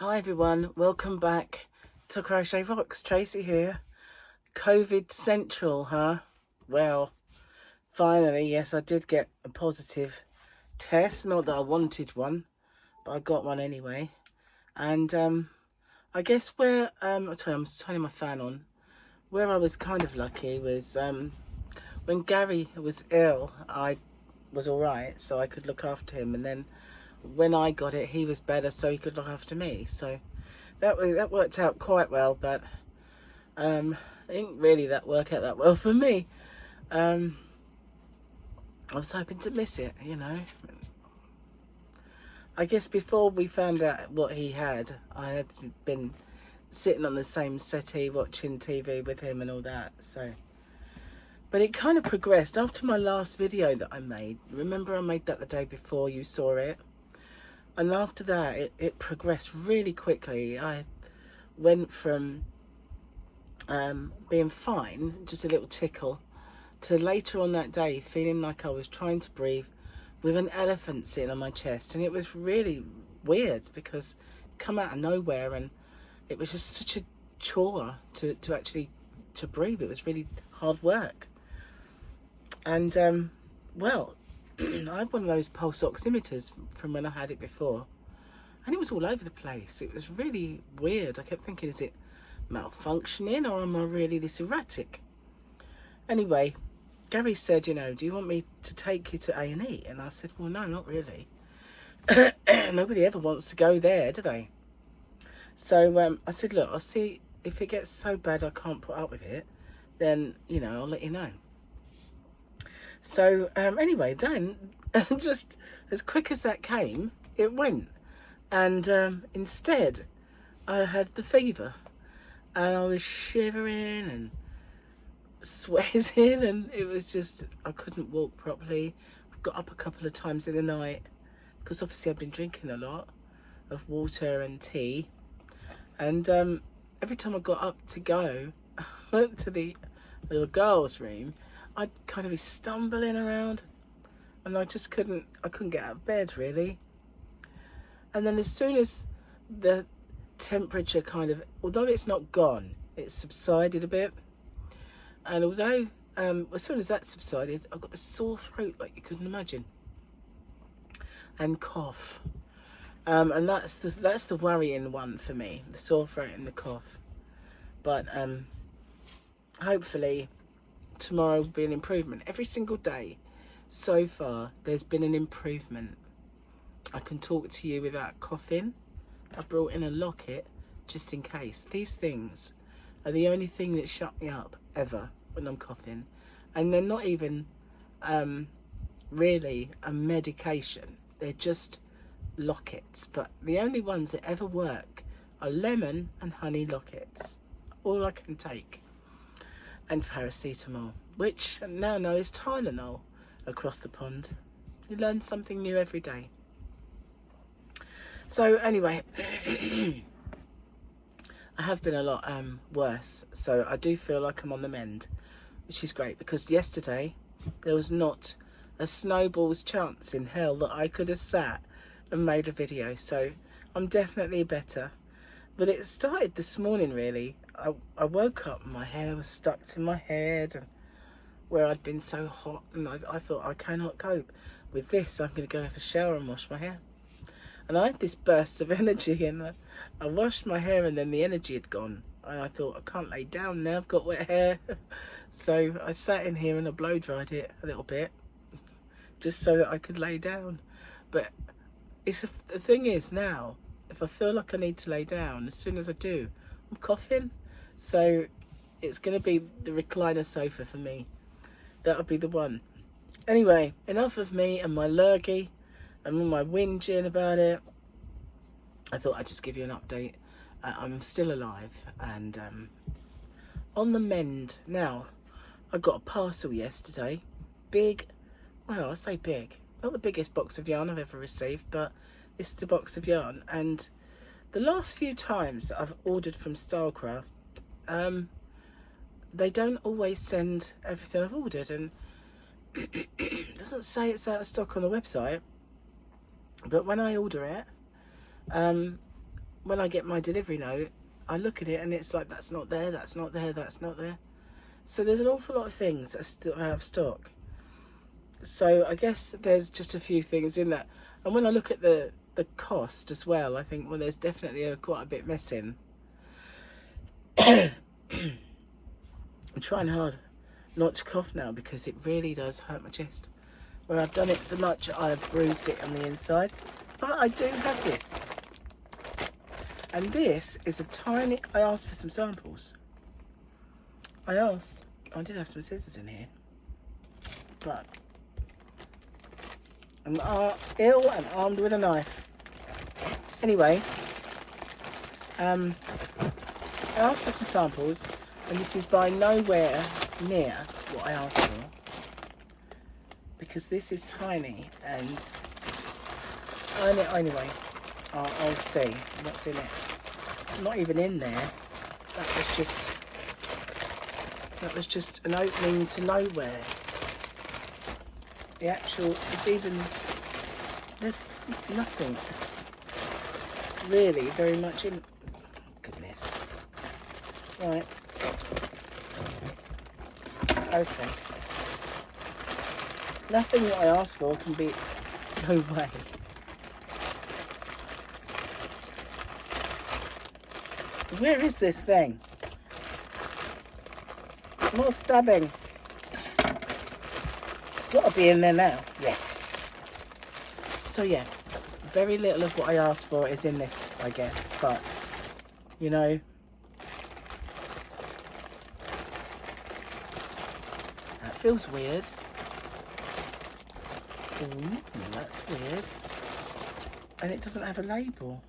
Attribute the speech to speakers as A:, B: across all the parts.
A: Hi everyone, welcome back to Crochet Rocks. Tracy here. COVID central, huh? Well, finally, yes, I did get a positive test. Not that I wanted one, but I got one anyway. And I guess where I'm turning my fan on. Where I was kind of lucky was when Gary was ill, I was all right, so I could look after him. And then when I got it, he was better, so he could look after me. So that worked out quite well, but it didn't really work out that well for me. I was hoping to miss it, you know. I guess before we found out what he had, I had been sitting on the same settee watching TV with him and all that. So, but it kind of progressed after my last video that I made. Remember, I made that the day before you saw it. And after that, it progressed really quickly. I went from being fine, just a little tickle, to later on that day feeling like I was trying to breathe with an elephant sitting on my chest. And it was really weird because it come out of nowhere, and it was just such a chore to actually breathe. It was really hard work. And well, I had one of those pulse oximeters from when I had it before, and it was all over the place. It was really weird. I kept thinking, is it malfunctioning or am I really this erratic? Anyway, Gary said, you know, do you want me to take you to A&E? And I said, well, no, not really. Nobody ever wants to go there, do they? So I said, look, I'll see if it gets so bad I can't put up with it, then, you know, I'll let you know. So anyway, then just as quick as that came, it went. And instead, I had the fever. And I was shivering and sweating, and it was just, I couldn't walk properly. I got up a couple of times in the night because obviously I've been drinking a lot of water and tea. And every time I got up to go to the little girls' room, I'd kind of be stumbling around, and I couldn't get out of bed really. And then as soon as the temperature kind of, although it's not gone, it subsided a bit. And although as soon as that subsided, I got the sore throat like you couldn't imagine, and cough. And that's the worrying one for me, the sore throat and the cough. But hopefully tomorrow will be an improvement. Every single day so far there's been an improvement. I can talk to you without coughing. I brought in a locket just in case. These things are the only thing that shut me up ever when I'm coughing, and they're not even really a medication. They're just lockets, but the only ones that ever work are lemon and honey lockets. All I can take. And paracetamol, which now know is Tylenol across the pond. You learn something new every day. So anyway, I have been a lot worse, so I do feel like I'm on the mend, which is great, because yesterday there was not a snowball's chance in hell that I could have sat and made a video. So I'm definitely better. But it started this morning really. I woke up and my hair was stuck to my head, and where I'd been so hot, and I thought, I cannot cope with this. I'm going to go have a shower and wash my hair. And I had this burst of energy, and I washed my hair, and then the energy had gone. And I thought, I can't lay down now, I've got wet hair. So I sat in here and I blow dried it a little bit, just so that I could lay down. But the thing is now, if I feel like I need to lay down, as soon as I do, I'm coughing. So it's going to be the recliner sofa for me. That'll be the one. Anyway, enough of me and my lurgy and all my whinging about it. I thought I'd just give you an update. I'm still alive and on the mend. Now, I got a parcel yesterday. Big, well, I say big. Not the biggest box of yarn I've ever received, but it's the box of yarn. And the last few times that I've ordered from Stylecraft, they don't always send everything I've ordered, and it doesn't say it's out of stock on the website, but when I order it, when I get my delivery note, I look at it and it's like, that's not there, that's not there, that's not there. So there's an awful lot of things that are still out of stock. So I guess there's just a few things in that. And when I look at the cost as well, I think, well, there's definitely quite a bit missing. I'm trying hard not to cough now because it really does hurt my chest. Where I've done it so much, I've bruised it on the inside. But I do have this. And this is a tiny... I asked for some samples. I did have some scissors in here. But I'm ill and armed with a knife. Anyway, I asked for some samples, and this is by nowhere near what I asked for, because this is tiny, and anyway, I'll see what's in it. Not even in there. That was just an opening to nowhere. The actual, there's nothing really very much in. Goodness. Right. Okay. Nothing that I asked for can be. No way. Where is this thing? More stabbing. Gotta be in there now. Yes. So yeah, very little of what I asked for is in this, I guess. But you know, that feels weird. Ooh, that's weird. And it doesn't have a label.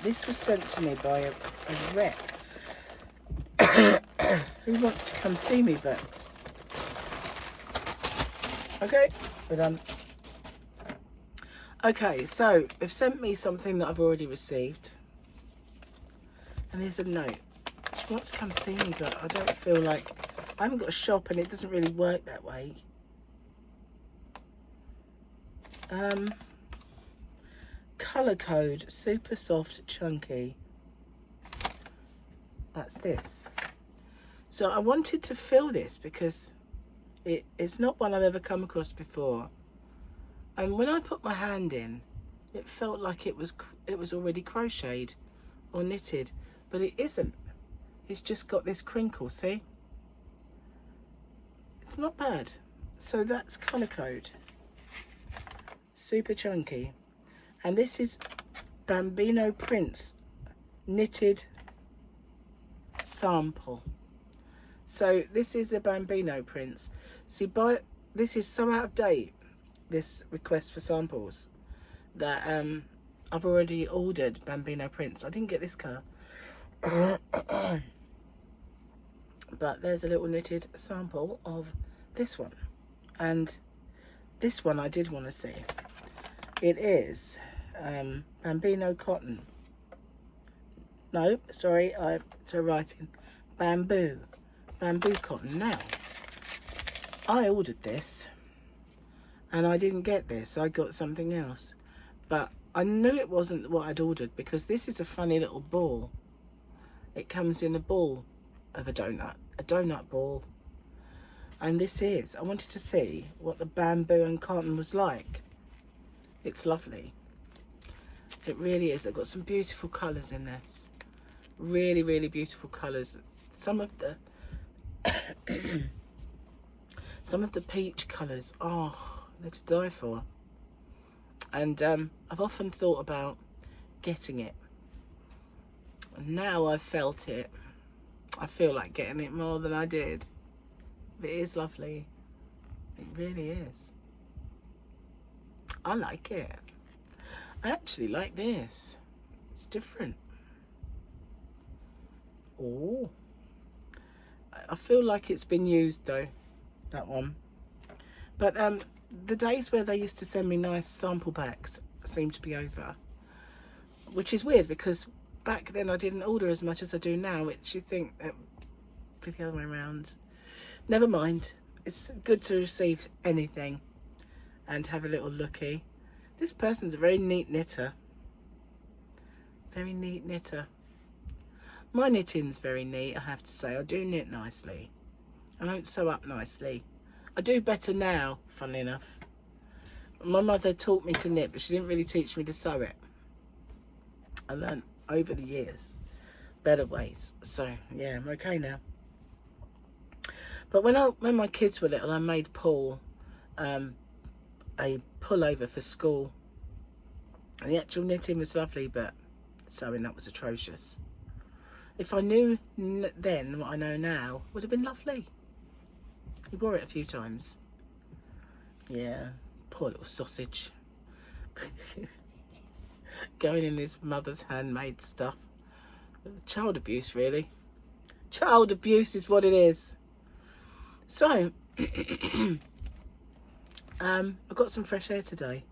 A: This was sent to me by a rep who wants to come see me, but okay, we're done. Okay, so they've sent me something that I've already received, and there's a note. She wants to come see me, but I don't feel like, I haven't got a shop and it doesn't really work that way. Colour code, super soft, chunky. That's this. So I wanted to fill this because it's not one I've ever come across before. And when I put my hand in, it felt like it was already crocheted or knitted, but it isn't. It's just got this crinkle, see? It's not bad. So that's colour code. Super chunky. And this is Bambino Prints knitted sample. So this is a Bambino Prints. See, this is so out of date, this request for samples, that I've already ordered Bambino Prints. I didn't get this colour. But there's a little knitted sample of this one. And this one I did want to see. It is Bambino cotton. No, sorry, it's a writing. Bamboo cotton. Now, I ordered this and I didn't get this. I got something else. But I knew it wasn't what I'd ordered because this is a funny little ball. It comes in a ball of a donut ball. And this is, I wanted to see what the bamboo and cotton was like. It's lovely. It really is. They've got some beautiful colours in this. Really, really beautiful colours. Some of the peach colours, oh, they're to die for. And I've often thought about getting it. And now I've felt it. I feel like getting it more than I did. But it is lovely. It really is. I like it. I actually like this. It's different. Oh. I feel like it's been used though, that one. But the days where they used to send me nice sample packs seem to be over. Which is weird because back then I didn't order as much as I do now, which you think that be the other way around. Never mind. it's good to receive anything and have a little looky. This person's a very neat knitter. Very neat knitter. My knitting's very neat, I have to say. I do knit nicely. I don't sew up nicely. I do better now, funnily enough. My mother taught me to knit, but she didn't really teach me to sew it. I learned over the years better ways. So yeah, I'm okay now. But when my kids were little, I made Paul a pullover for school. And the actual knitting was lovely, but sewing up was atrocious. If I knew then what I know now, it would have been lovely. He wore it a few times. Yeah, poor little sausage. Going in his mother's handmade stuff. Child abuse, really. Child abuse is what it is. So, I got some fresh air today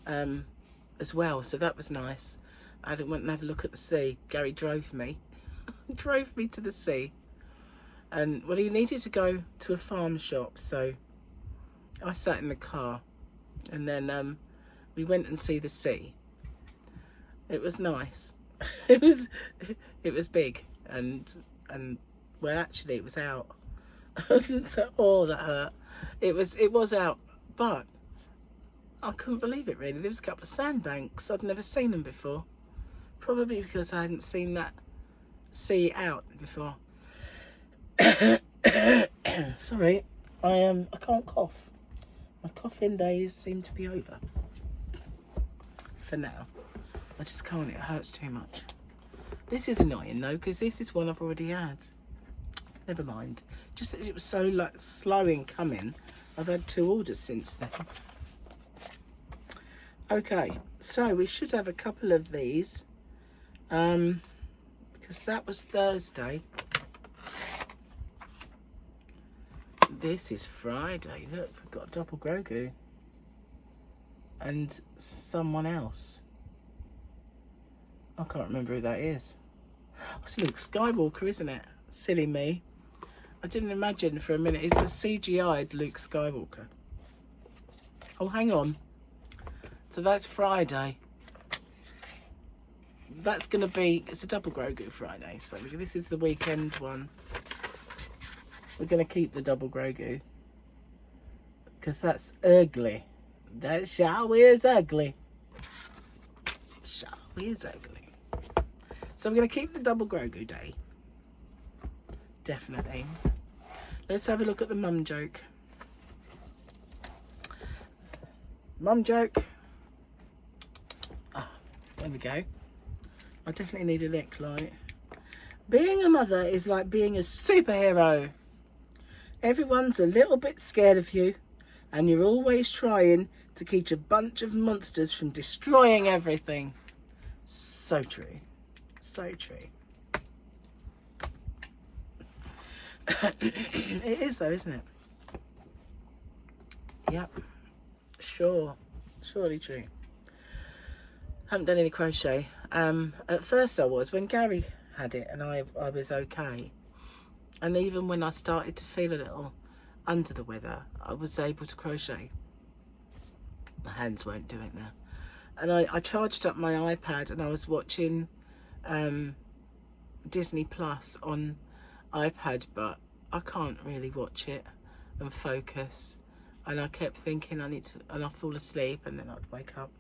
A: as well, so that was nice. I went and had a look at the sea. Gary drove me. Drove me to the sea. And, well, he needed to go to a farm shop, so I sat in the car. And then we went and see the sea. It was nice. It was big. And well, actually, it was out. So, oh, that hurt. It was out, but I couldn't believe it, really. There was a couple of sandbanks. I'd never seen them before. Probably because I hadn't seen that sea out before. Sorry, I can't cough. My coughing days seem to be over. For now. I just can't, it hurts too much. This is annoying though, because this is one I've already had. Never mind. Just that it was so like slow in coming. I've had 2 orders since then. Okay, so we should have a couple of these. Because that was Thursday. This is Friday. Look, we've got a double Grogu. And someone else. I can't remember who that is. Oh, it's Luke Skywalker, isn't it? Silly me. I didn't imagine for a minute. He's a CGI'd Luke Skywalker. Oh, hang on. So that's Friday. That's going to be... It's a double Grogu Friday. So this is the weekend one. We're going to keep the double Grogu. Because that's ugly. That show is ugly. Show is ugly. So we're going to keep the double Grogu day. Definitely. Let's have a look at the mum joke. Mum joke. Ah, there we go. I definitely need a lick light. Being a mother is like being a superhero. Everyone's a little bit scared of you, and you're always trying to keep a bunch of monsters from destroying everything. So true. So true. It is though, isn't it? Yep. Sure. Surely true. Haven't done any crochet. At first I was, when Gary had it, and I was okay. And even when I started to feel a little under the weather, I was able to crochet. My hands won't do it now. And I charged up my iPad and I was watching Disney Plus on iPad, but I can't really watch it and focus. And I kept thinking I need to, and I'd fall asleep and then I'd wake up.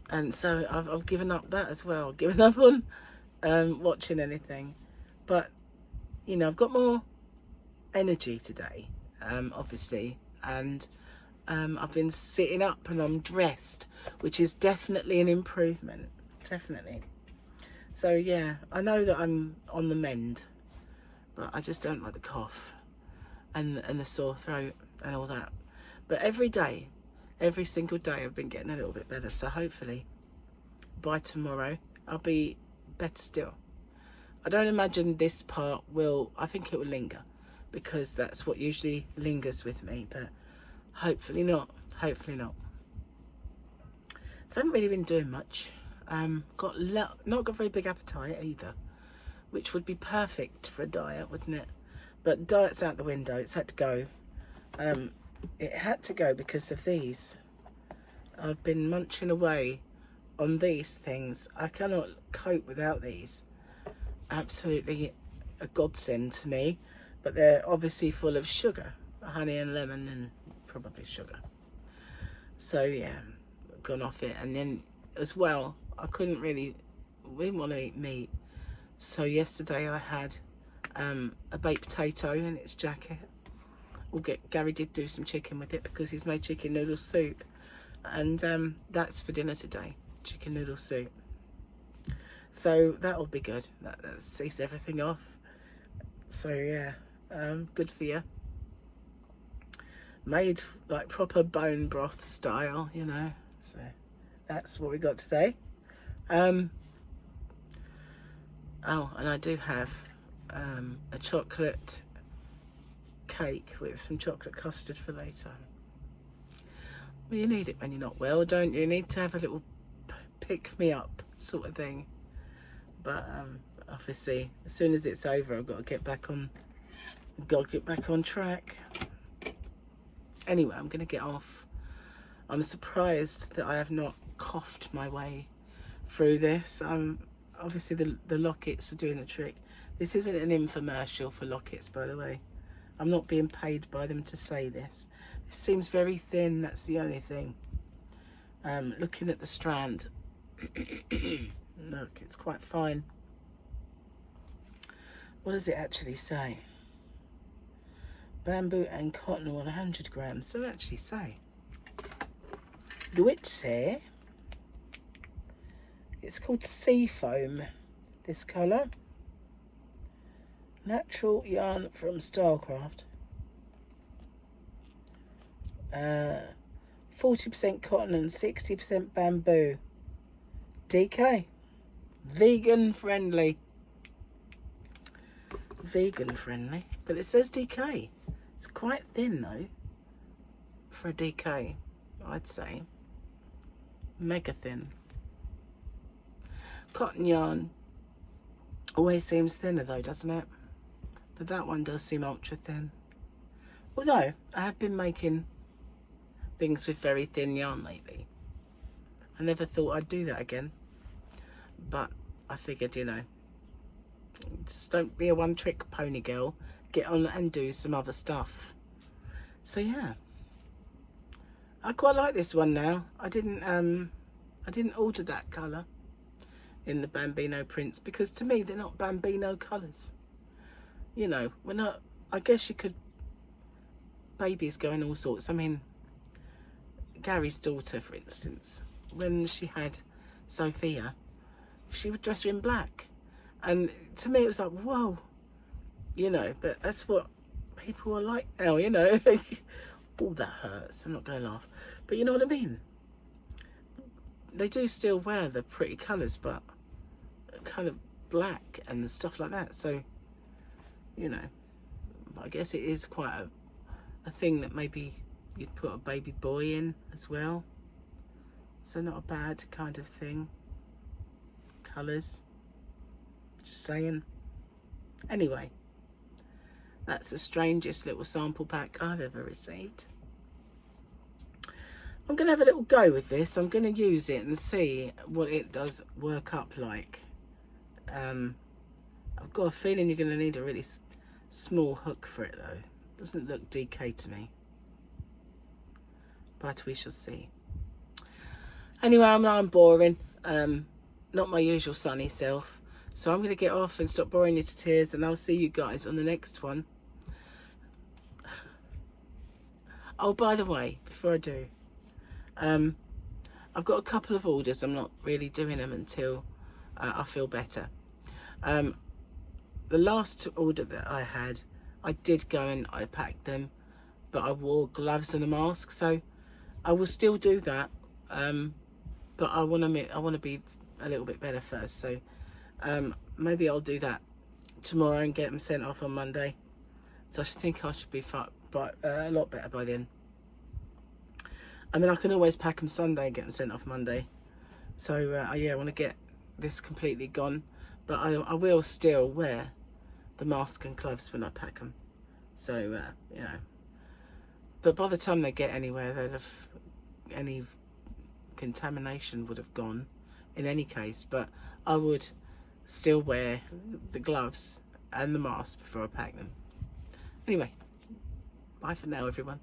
A: And so I've given up that as well. Given up on watching anything. But, you know, I've got more energy today, obviously. And I've been sitting up and I'm dressed, which is definitely an improvement. Definitely. So, yeah, I know that I'm on the mend. But I just don't like the cough and the sore throat and all that. But every day, every single day, I've been getting a little bit better. So hopefully by tomorrow, I'll be better still. I don't imagine this part will, I think it will linger because that's what usually lingers with me. But hopefully not. Hopefully not. So I haven't really been doing much. Not got a very big appetite either, which would be perfect for a diet, wouldn't it? But diet's out the window. It's had to go. It had to go because of these. I've been munching away on these things. I cannot cope without these. Absolutely a godsend to me, but they're obviously full of sugar, honey and lemon and probably sugar. So yeah, gone off it. And then as well, we didn't want to eat meat. So yesterday I had a baked potato in its jacket. Gary did do some chicken with it because he's made chicken noodle soup, and that's for dinner today, chicken noodle soup. So that'll be good. That sees everything off. So yeah, good for you. Made like proper bone broth style, you know. So that's what we got today. Oh, and I do have a chocolate cake with some chocolate custard for later. Well, you need it when you're not well, don't you? You need to have a little pick me up sort of thing. But obviously, as soon as it's over, I've got to get back on. Track. Anyway, I'm going to get off. I'm surprised that I have not coughed my way through this. Obviously the lockets are doing the trick. This isn't an infomercial for lockets, by the way. I'm not being paid by them to say this. It seems very thin, that's the only thing. Looking at the strand, look, it's quite fine. What does it actually say? Bamboo and cotton 100 grams. So actually say. The which say it's called sea foam, this colour. Natural yarn from Starcraft. 40% cotton and 60% bamboo. DK. Vegan friendly. Vegan friendly. But it says DK. It's quite thin though. For a DK, I'd say. Mega thin. Cotton yarn always seems thinner though, doesn't it? But that one does seem ultra thin. Although I have been making things with very thin yarn lately. I never thought I'd do that again. But I figured, you know, just don't be a one-trick pony girl. Get on and do some other stuff. So yeah, I quite like this one now. I didn't order that colour in the Bambino prints because to me they're not Bambino colours. You know, we're not. I guess you could. Babies go in all sorts. I mean, Gary's daughter, for instance, when she had Sophia, she would dress her in black, and to me it was like, whoa, you know. But that's what people are like now, you know. Oh, that hurts. I'm not going to laugh, but you know what I mean. They do still wear the pretty colours, but kind of black and stuff like that. So, you know, I guess it is quite a thing that maybe you'd put a baby boy in as well. So not a bad kind of thing. Colours. Just saying. Anyway, that's the strangest little sample pack I've ever received. I'm going to have a little go with this. I'm going to use it and see what it does work up like. I've got a feeling you're going to need a really small hook for it though. Doesn't look DK to me. But we shall see. Anyway, I'm boring. Not my usual sunny self. So I'm going to get off and stop boring you to tears, and I'll see you guys on the next one. Oh, by the way, before I do, I've got a couple of orders. I'm not really doing them until I feel better. The last order that I had, I did go and I packed them, but I wore gloves and a mask, so I will still do that. But I want to be a little bit better first, so maybe I'll do that tomorrow and get them sent off on Monday. So I think I should be a lot better by then. I mean, I can always pack them Sunday and get them sent off Monday. So yeah, I want to get this completely gone, but I will still wear the mask and gloves when I pack them. So you know, But by the time they get anywhere, they'd have, any contamination would have gone in any case. But I would still wear the gloves and the mask before I pack them. Anyway, bye for now, everyone.